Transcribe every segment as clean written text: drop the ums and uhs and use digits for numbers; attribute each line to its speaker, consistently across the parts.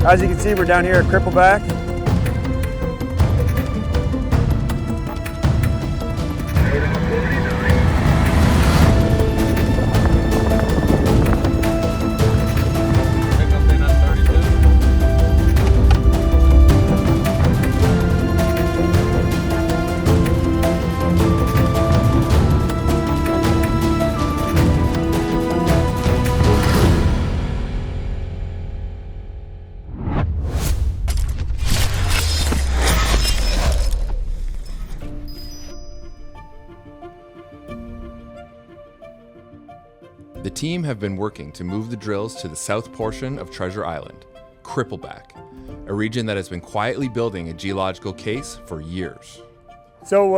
Speaker 1: As you can see, we're down here at Crippleback.
Speaker 2: The team have been working to move the drills to the south portion of Treasure Island, Crippleback, a region that has been quietly building a geological case for years.
Speaker 1: So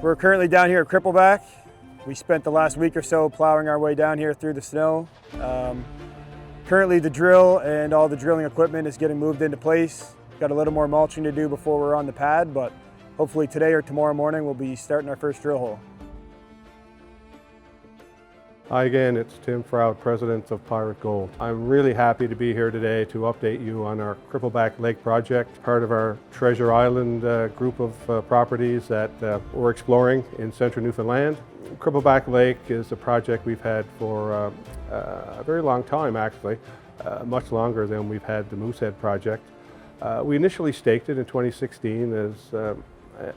Speaker 1: we're currently down here at Crippleback. We spent the last week or so plowing our way down here through the snow. Currently the drill and all the drilling equipment is getting moved into place. Got a little more mulching to do before we're on the pad, but hopefully today or tomorrow morning we'll be starting our first drill hole.
Speaker 3: Hi again, it's Tim Froude, President of Pirate Gold. I'm really happy to be here today to update you on our Crippleback Lake project, part of our Treasure Island group of properties that we're exploring in central Newfoundland. Crippleback Lake is a project we've had for a very long time actually, much longer than we've had the Moosehead Project. We initially staked it in 2016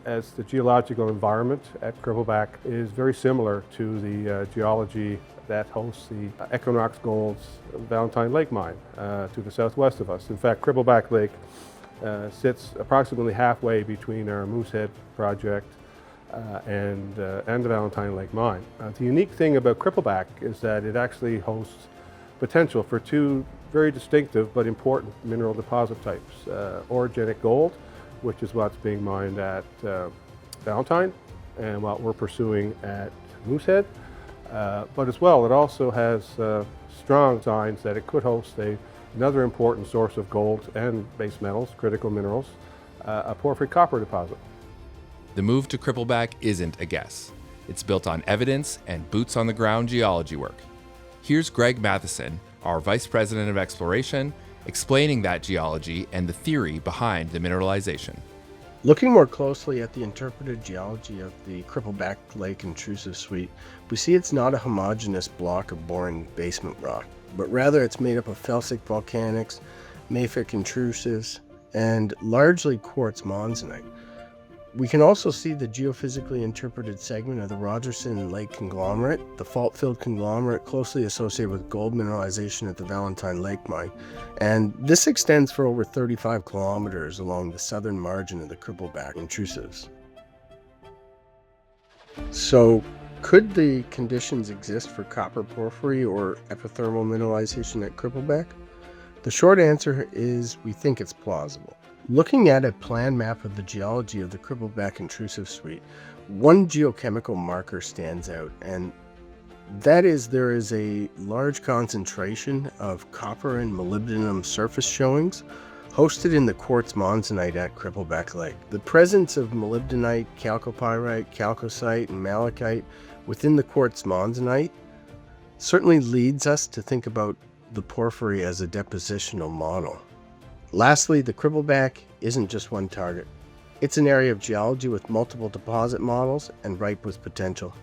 Speaker 3: as the geological environment at Crippleback is very similar to the geology that hosts the Equinox Gold's Valentine Lake Mine to the southwest of us. In fact, Crippleback Lake sits approximately halfway between our Moosehead project and the Valentine Lake Mine. The unique thing about Crippleback is that it actually hosts potential for two very distinctive but important mineral deposit types, orogenic gold, which is what's being mined at Valentine and what we're pursuing at Moosehead. But as well, it also has strong signs that it could host another important source of gold and base metals, critical minerals, a porphyry copper deposit.
Speaker 2: The move to Crippleback isn't a guess. It's built on evidence and boots on the ground geology work. Here's Greg Matheson, our Vice President of Exploration, explaining that geology and the theory behind the mineralization.
Speaker 4: Looking more closely at the interpreted geology of the Crippleback Lake intrusive suite, we see it's not a homogeneous block of boring basement rock, but rather it's made up of felsic volcanics, mafic intrusives, and largely quartz monzonite. We can also see the geophysically interpreted segment of the Rogerson Lake conglomerate, the fault-filled conglomerate closely associated with gold mineralization at the Valentine Lake Mine, and this extends for over 35 kilometers along the southern margin of the Crippleback intrusives. So, could the conditions exist for copper porphyry or epithermal mineralization at Crippleback? The short answer is we think it's plausible. Looking at a plan map of the geology of the Crippleback intrusive suite, one geochemical marker stands out, and that is there is a large concentration of copper and molybdenum surface showings hosted in the quartz monzonite at Crippleback Lake. The presence of molybdenite, chalcopyrite, chalcocite, and malachite within the quartz monzonite certainly leads us to think about the porphyry as a depositional model. Lastly, the Crippleback isn't just one target. It's an area of geology with multiple deposit models and ripe with potential.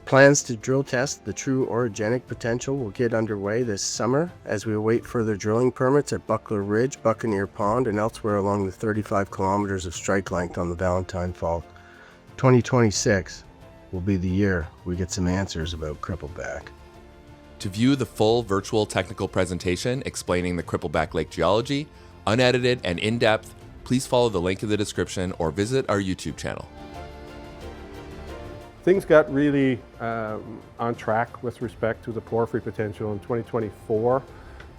Speaker 4: Plans to drill test the true orogenic potential will get underway this summer as we await further drilling permits at Buckler Ridge, Buccaneer Pond, and elsewhere along the 35 kilometers of strike length on the Valentine Fault. 2026 will be the year we get some answers about Crippleback.
Speaker 2: To view the full virtual technical presentation explaining the Crippleback Lake geology, unedited and in-depth, please follow the link in the description or visit our YouTube channel.
Speaker 3: Things got really on track with respect to the porphyry potential in 2024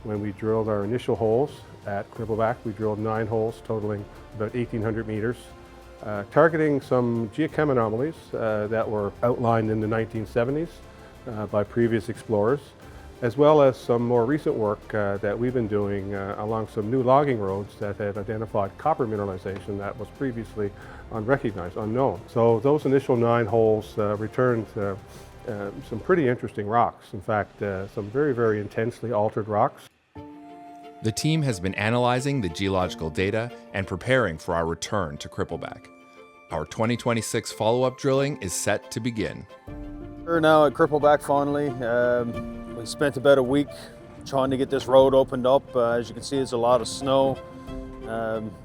Speaker 3: when we drilled our initial holes at Crippleback. We drilled 9 holes totaling about 1,800 meters, targeting some geochem anomalies that were outlined in the 1970s by previous explorers, as well as some more recent work that we've been doing along some new logging roads that had identified copper mineralization that was previously unrecognized, unknown. So those initial 9 holes returned some pretty interesting rocks. In fact, some very, very intensely altered rocks.
Speaker 2: The team has been analyzing the geological data and preparing for our return to Crippleback. Our 2026 follow-up drilling is set to begin.
Speaker 5: We're now at Crippleback finally. We spent about a week trying to get this road opened up. As you can see, it's a lot of snow.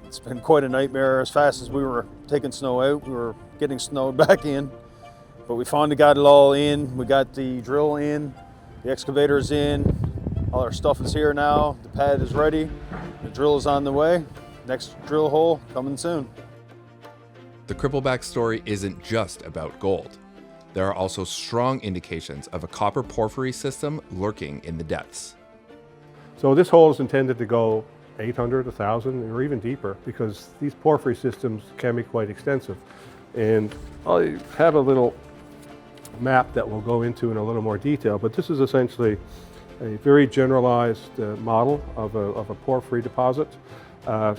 Speaker 5: It's been quite a nightmare. As fast as we were taking snow out, we were getting snowed back in. But we finally got it all in. We got the drill in, the excavator's in, all our stuff is here now. The pad is ready, the drill is on the way. Next drill hole coming soon.
Speaker 2: The Crippleback story isn't just about gold. There are also strong indications of a copper porphyry system lurking in the depths.
Speaker 3: So this hole is intended to go 800, 1,000, or even deeper, because these porphyry systems can be quite extensive. And I have a little map that we'll go into in a little more detail, but this is essentially a very generalized model of a porphyry deposit,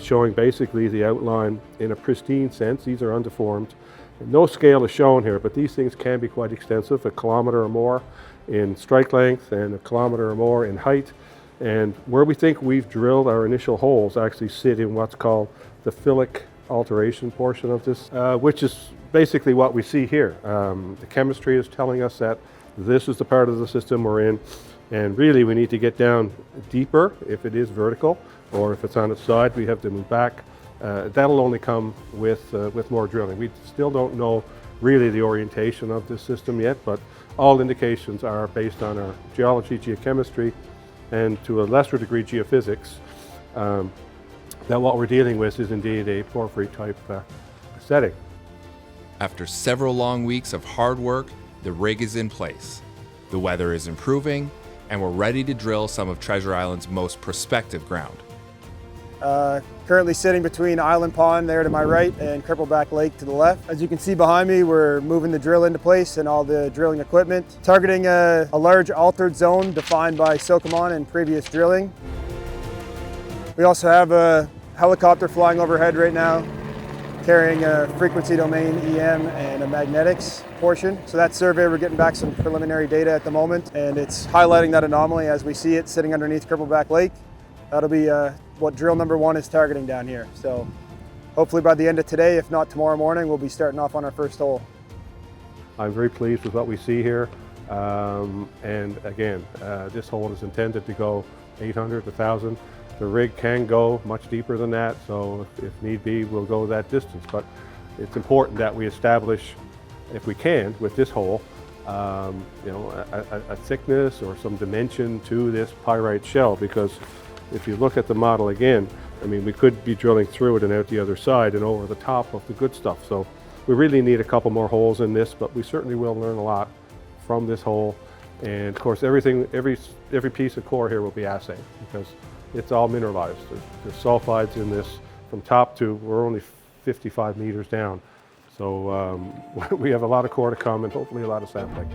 Speaker 3: showing basically the outline in a pristine sense. These are undeformed. And no scale is shown here, but these things can be quite extensive, 1 kilometer or more in strike length and 1 kilometer or more in height. And where we think we've drilled our initial holes actually sit in what's called the phyllic alteration portion of this, which is basically what we see here. The chemistry is telling us that this is the part of the system we're in, and really we need to get down deeper if it is vertical, or if it's on its side we have to move back. That'll only come with more drilling. We still don't know really the orientation of this system yet, but all indications are based on our geology, geochemistry, and to a lesser degree geophysics, that what we're dealing with is indeed a porphyry type setting.
Speaker 2: After several long weeks of hard work, the rig is in place. The weather is improving, and we're ready to drill some of Treasure Island's most prospective ground.
Speaker 1: Currently sitting between Island Pond there to my right and Crippleback Lake to the left. As you can see behind me, we're moving the drill into place and all the drilling equipment, targeting a large altered zone defined by Sokomon in previous drilling. We also have a helicopter flying overhead right now, carrying a frequency domain EM and a magnetics portion. So that survey, we're getting back some preliminary data at the moment, and it's highlighting that anomaly as we see it sitting underneath Crippleback Lake. That'll be what drill number 1 is targeting down here. So hopefully by the end of today, if not tomorrow morning, we'll be starting off on our first hole.
Speaker 3: I'm very pleased with what we see here. And again, this hole is intended to go 800, 1,000. The rig can go much deeper than that, so if need be, we'll go that distance. But it's important that we establish, if we can, with this hole, a thickness or some dimension to this pyrite shell, because if you look at the model again, I mean, we could be drilling through it and out the other side and over the top of the good stuff. So we really need a couple more holes in this, but we certainly will learn a lot from this hole. And of course, every piece of core here will be assayed, because it's all mineralized. There's sulfides in this from top to, we're only 55 meters down. So we have a lot of core to come and hopefully a lot of sampling.